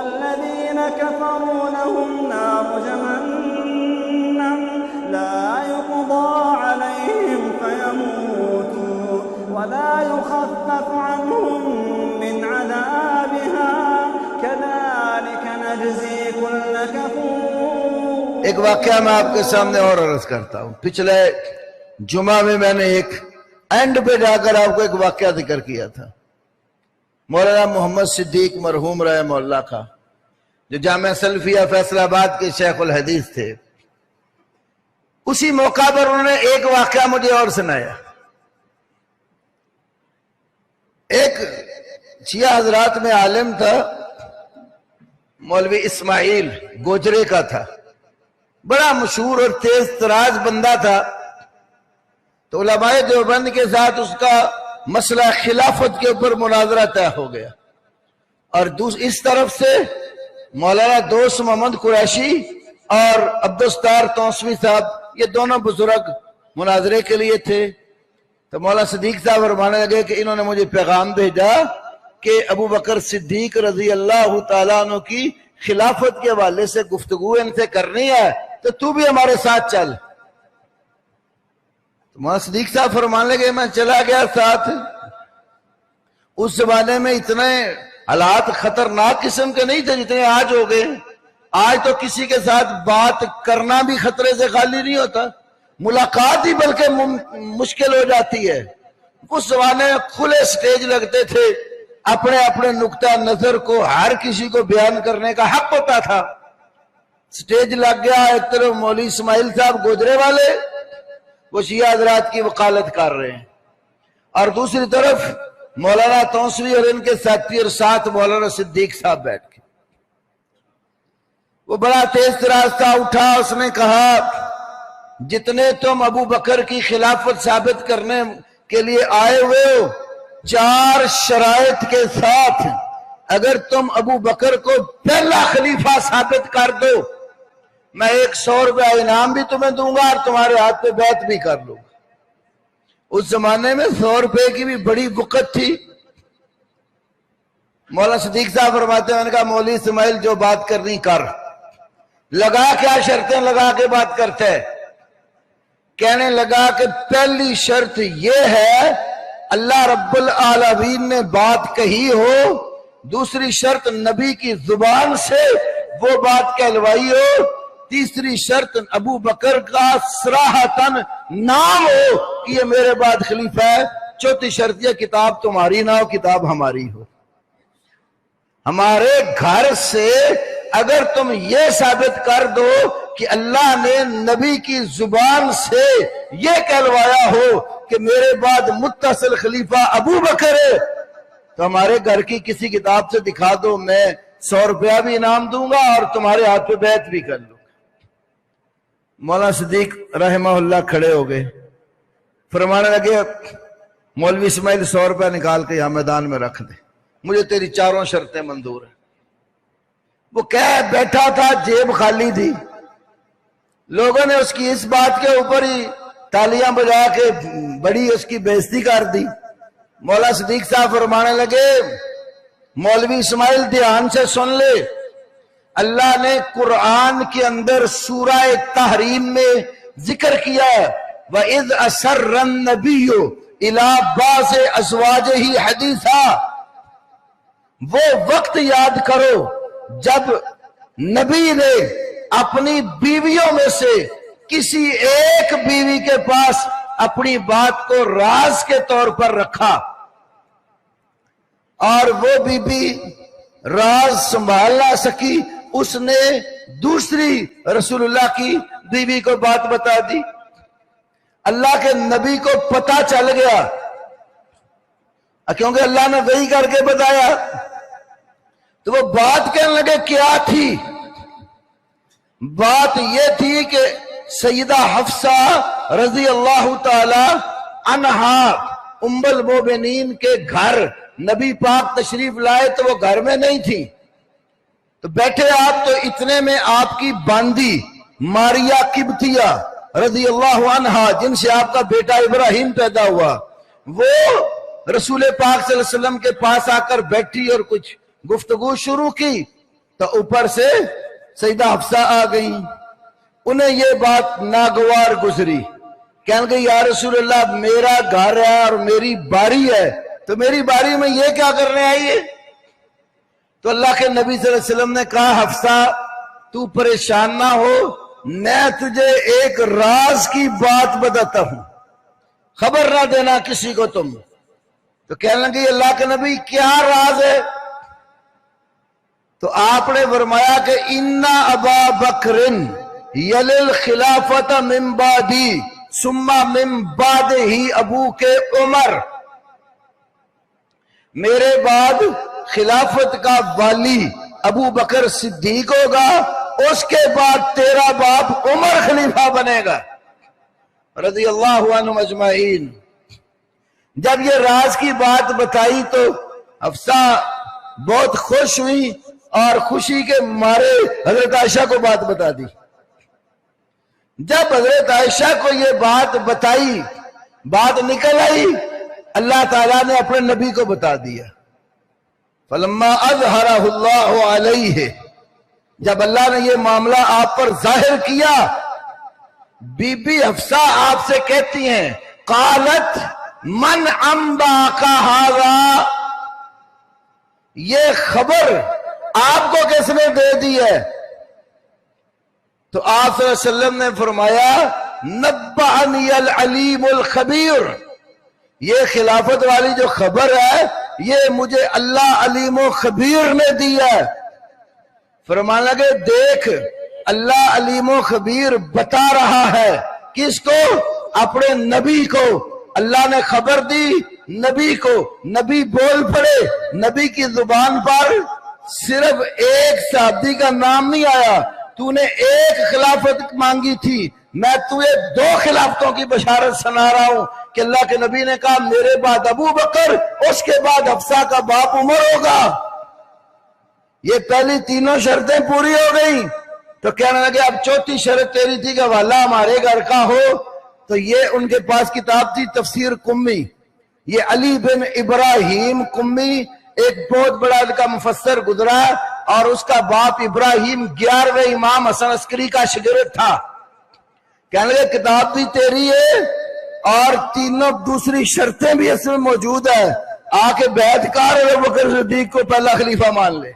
والذين كفروا لهم نار جهنم لا يقضى عليهم فيموتوا ولا يخفف عنهم من عذابها كذلك نجزي كل كفور۔ ایک واقعہ میں آپ کے سامنے اور عرض کرتا ہوں۔ پچھلے جمعہ میں نے ایک اینڈ پہ جا کر آپ کو ایک واقعہ ذکر کیا تھا، مولانا محمد صدیق مرحوم رحمہ اللہ کا، جو جامعہ سلفیہ فیصل آباد کے شیخ الحدیث تھے۔ اسی موقع پر انہوں نے ایک واقعہ مجھے اور سنایا۔ ایک شیعہ حضرات میں عالم تھا، مولوی اسماعیل گوجرے کا تھا، بڑا مشہور اور تیز تراز بندہ تھا۔ تو علماء دیوبند کے ساتھ اس کا مسئلہ خلافت کے اوپر مناظرہ طے ہو گیا، اور اس طرف سے مولانا دوست محمد قریشی اور عبدالستار توسوی صاحب، یہ دونوں بزرگ مناظرے کے لیے تھے۔ تو مولانا صدیق صاحب فرمانے لگے کہ انہوں نے مجھے پیغام بھیجا کہ ابو بکر صدیق رضی اللہ تعالیٰ عنہ کی خلافت کے حوالے سے گفتگو ان سے کرنی ہے، تو بھی ہمارے ساتھ چل۔ مولانا صدیق صاحب فرمانے لگے میں چلا گیا ساتھ۔ اس زمانے میں اتنے حالات خطرناک قسم کے نہیں تھے جتنے آج ہو گئے۔ آج تو کسی کے ساتھ بات کرنا بھی خطرے سے خالی نہیں ہوتا، ملاقات ہی بلکہ مشکل ہو جاتی ہے۔ اس زمانے میں کھلے سٹیج لگتے تھے، اپنے اپنے نقطہ نظر کو ہر کسی کو بیان کرنے کا حق ہوتا تھا۔ سٹیج لگ گیا، ایک طرف مولوی اسماعیل صاحب گوجرے والے، وہ شیعہ حضرات کی وکالت کر رہے ہیں، اور دوسری طرف مولانا توسوی اور ان کے ساتھی اور ساتھ مولانا صدیق صاحب بیٹھ کے۔ وہ بڑا تیز تراز تھا، اٹھا، اس نے کہا جتنے تم ابو بکر کی خلافت ثابت کرنے کے لیے آئے ہوئے ہو، 4 شرائط کے ساتھ اگر تم ابو بکر کو پہلا خلیفہ ثابت کر دو، میں 100 روپے انعام بھی تمہیں دوں گا اور تمہارے ہاتھ پہ بیعت بھی کر لوں گا۔ اس زمانے میں 100 روپے کی بھی بڑی وقت تھی۔ مولانا صدیق صاحب فرماتے ہیں، میں نے کہا مولوی اسماعیل جو بات کرنی کر۔ لگا کیا شرطیں لگا کے بات کرتے ہیں؟ کہنے لگا کہ پہلی شرط یہ ہے اللہ رب العالمین نے بات کہی ہو، دوسری شرط نبی کی زبان سے وہ بات کہلوائی ہو، تیسری شرط ابو بکر کا صراحتاً نام ہو کہ یہ میرے بعد خلیفہ ہے، چوتھی شرط یہ کتاب تمہاری نہ ہو، کتاب ہماری ہو۔ ہمارے گھر سے اگر تم یہ ثابت کر دو کہ اللہ نے نبی کی زبان سے یہ کہلوایا ہو کہ میرے بعد متصل خلیفہ ابو بکر ہے، تو ہمارے گھر کی کسی کتاب سے دکھا دو، میں 100 روپیہ بھی انعام دوں گا اور تمہارے ہاتھ پہ بیعت بھی کر لوں گا۔ مولانا صدیق رحمہ اللہ کھڑے ہو گئے، فرمانے لگے مولوی اسماعیل 100 روپیہ نکال کے یہاں میدان میں رکھ دے، مجھے تیری 4 شرطیں منظور ہیں۔ وہ کہہ بیٹھا تھا، جیب خالی تھی، لوگوں نے اس کی اس بات کے اوپر ہی تالیاں بجا کے بڑی اس کی بےزتی کر دی۔ مولانا صدیق صاحب فرمانے لگے مولوی اسماعیل دھیان سے سن لے، اللہ نے قرآن کے اندر سورہ تحریم میں ذکر کیا ہے وَإِذْ أَسَرَّ النَّبِيُّ إِلَىٰ بَعْضِ أَزْوَاجِهِ حَدِيثًا، وہ وقت یاد کرو جب نبی نے اپنی بیویوں میں سے کسی ایک بیوی کے پاس اپنی بات کو راز کے طور پر رکھا، اور وہ بی بی راز سنبھال نہ سکی، اس نے دوسری رسول اللہ کی بیوی کو بات بتا دی۔ اللہ کے نبی کو پتا چل گیا کیونکہ اللہ نے وحی کر کے بتایا، تو وہ بات کہنے لگے کیا تھی؟ بات یہ تھی کہ سیدہ حفصہ رضی اللہ تعالی عنہا ام المومنین کے گھر نبی پاک تشریف لائے تو وہ گھر میں نہیں تھی، تو بیٹھے آپ تو اتنے میں آپ کی باندی ماریا قبطیہ رضی اللہ عنہا، جن سے آپ کا بیٹا ابراہیم پیدا ہوا، وہ رسول پاک صلی اللہ علیہ وسلم کے پاس آ کر بیٹھی اور کچھ گفتگو شروع کی۔ تو اوپر سے سیدہ حفصہ آ گئی، انہیں یہ بات ناگوار گزری، کہنے لگے یا رسول اللہ میرا گھر ہے اور میری باری ہے، تو میری باری میں یہ کیا کرنے آئی ہے؟ تو اللہ کے نبی صلی اللہ علیہ وسلم نے کہا حفصہ تو پریشان نہ ہو، میں تجھے ایک راز کی بات بتاتا ہوں، خبر نہ دینا کسی کو تم۔ تو کہنے لگے اللہ کے نبی کیا راز ہے؟ تو آپ نے فرمایا کہ اِنَّ ابا بکر یلل خلافت من بعدی ثم من بعدہ ابو کے عمر، میرے بعد خلافت کا والی ابو بکر صدیق ہوگا، اس کے بعد تیرا باپ عمر خلیفہ بنے گا رضی اللہ عنہ اجمعین۔ جب یہ راز کی بات بتائی تو حفصہ بہت خوش ہوئی اور خوشی کے مارے حضرت عائشہ کو بات بتا دی۔ جب حضرت عائشہ کو یہ بات بتائی، بات نکل آئی، اللہ تعالیٰ نے اپنے نبی کو بتا دیا۔ فلما اظہرہ اللہ علیہ، جب اللہ نے یہ معاملہ آپ پر ظاہر کیا، بی بی حفصہ آپ سے کہتی ہیں قالت من انباک ھذا، یہ خبر آپ کو کس نے دے دی ہے؟ تو آپ صلی اللہ علیہ وسلم نے فرمایا نبعنی العلیم الخبیر، یہ خلافت والی جو خبر ہے یہ مجھے اللہ علیم و خبیر نے دی ہے۔ فرمانے لگے دیکھ اللہ علیم و خبیر بتا رہا ہے کس کو؟ اپنے نبی کو۔ اللہ نے خبر دی نبی کو، نبی بول پڑے، نبی کی زبان پر صرف ایک صحابی کا نام نہیں آیا، تو نے ایک خلافت مانگی تھی، میں تجھے 2 خلافتوں کی بشارت سنا رہا ہوں کہ اللہ کے نبی نے کہا میرے بعد ابو بکر، اس کے بعد حفصہ کا باپ عمر ہوگا۔ یہ پہلی 3 شرطیں پوری ہو گئیں، تو کہنے لگے اب 4تھی شرط تیری تھی کہ واللہ ہمارے گھر کا ہو۔ تو یہ ان کے پاس کتاب تھی تفسیر قمی، یہ علی بن ابراہیم قمی ایک بہت بڑا کا مفسر گزرا، اور اس کا باپ ابراہیم 11ویں امام حسن عسکری کا شاگرد تھا۔ کہنے لگے کتاب بھی تیری ہے اور 3 دوسری شرطیں بھی اس میں موجود ہے، آ کے بیعت کر ابو بکر صدیق کو پہلا خلیفہ مان لے۔